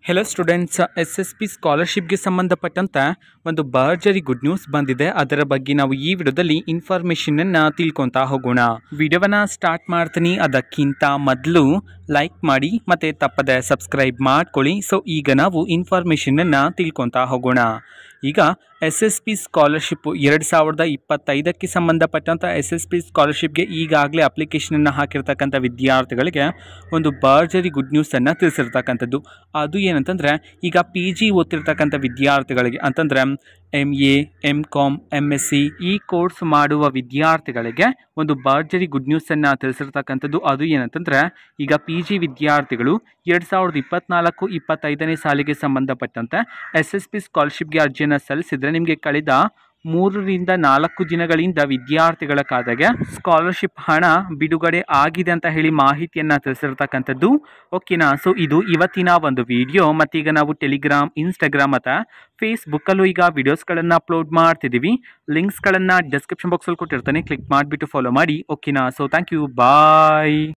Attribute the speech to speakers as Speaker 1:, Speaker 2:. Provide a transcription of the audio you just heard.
Speaker 1: Hello students, SSP ಸ್ಕಾಲರ್ಶಿಪ್ಗೆ ಸಂಬಂಧಪಟ್ಟಂತೆ ಒಂದು ಭರ್ಜರಿ ಗುಡ್ ನ್ಯೂಸ್ ಬಂದಿದೆ. ಅದರ ಬಗ್ಗೆ ನಾವು ಈ ವಿಡಿಯೋದಲ್ಲಿ ಇನ್ಫಾರ್ಮೇಷನನ್ನು ತಿಳ್ಕೊತಾ ಹೋಗೋಣ. ವಿಡಿಯೋವನ್ನು ಸ್ಟಾರ್ಟ್ ಮಾಡ್ತೀನಿ. ಅದಕ್ಕಿಂತ ಮೊದಲು ಲೈಕ್ ಮಾಡಿ ಮತ್ತು ತಪ್ಪದೆ ಸಬ್ಸ್ಕ್ರೈಬ್ ಮಾಡ್ಕೊಳ್ಳಿ. ಸೊ ಈಗ ನಾವು ಇನ್ಫಾರ್ಮೇಷನನ್ನು ತಿಳ್ಕೊತಾ ಹೋಗೋಣ. ಈಗ SSP ಸ್ಕಾಲರ್ಶಿಪ್ಪು 2025ಕ್ಕೆ ಸಂಬಂಧಪಟ್ಟಂಥ SSP ಸ್ಕಾಲರ್ಶಿಪ್ಗೆ ಈಗಾಗಲೇ ಅಪ್ಲಿಕೇಶನನ್ನು ಹಾಕಿರ್ತಕ್ಕಂಥ ವಿದ್ಯಾರ್ಥಿಗಳಿಗೆ ಒಂದು ಭರ್ಜರಿ ಗುಡ್ ನ್ಯೂಸನ್ನು ತಿಳಿಸಿರ್ತಕ್ಕಂಥದ್ದು. ಅದು ಏನಂತಂದರೆ, ಈಗ PG ಓದ್ತಿರ್ತಕ್ಕಂಥ ವಿದ್ಯಾರ್ಥಿಗಳಿಗೆ ಅಂತಂದರೆ MA, MCom, MSc ಈ ಕೋರ್ಸ್ ಮಾಡುವ ವಿದ್ಯಾರ್ಥಿಗಳಿಗೆ ಒಂದು ಭರ್ಜರಿ ಗುಡ್ ನ್ಯೂಸನ್ನು ತಿಳಿಸಿರ್ತಕ್ಕಂಥದ್ದು. ಅದು ಏನಂತಂದರೆ, ಈಗ PG ವಿದ್ಯಾರ್ಥಿಗಳು 2024-25ನೇ ಸಾಲಿಗೆ ಸಂಬಂಧಪಟ್ಟಂತೆ SSP ಸ್ಕಾಲರ್ಶಿಪ್ಗೆ ಅರ್ಜಿಯನ್ನು ಸಲ್ಲಿಸಿದರೆ ನಿಮಗೆ ಕಳೆದ 3ರಿಂದ 4 ದಿನಗಳಿಂದ ವಿದ್ಯಾರ್ಥಿಗಳ ಖಾತೆಗೆ ಸ್ಕಾಲರ್ಶಿಪ್ ಹಣ ಬಿಡುಗಡೆ ಆಗಿದೆ ಅಂತ ಹೇಳಿ ಮಾಹಿತಿಯನ್ನು ತಿಳಿಸಿರ್ತಕ್ಕಂಥದ್ದು. ಓಕೆನಾ? ಸೊ ಇದು ಇವತ್ತಿನ ಒಂದು ವಿಡಿಯೋ. ಮತ್ತೀಗ ನಾವು ಟೆಲಿಗ್ರಾಮ್, ಇನ್ಸ್ಟಾಗ್ರಾಮ್ ಮತ್ತು ಫೇಸ್ಬುಕ್ಕಲ್ಲೂ ಈಗ ವಿಡಿಯೋಸ್ಗಳನ್ನು ಅಪ್ಲೋಡ್ ಮಾಡ್ತಿದ್ದೀವಿ. ಲಿಂಕ್ಸ್ಗಳನ್ನು ಡಿಸ್ಕ್ರಿಪ್ಷನ್ ಬಾಕ್ಸಲ್ಲಿ ಕೊಟ್ಟಿರ್ತಾನೆ, ಕ್ಲಿಕ್ ಮಾಡಿಬಿಟ್ಟು ಫಾಲೋ ಮಾಡಿ. ಓಕೆನಾ? So thank you, bye.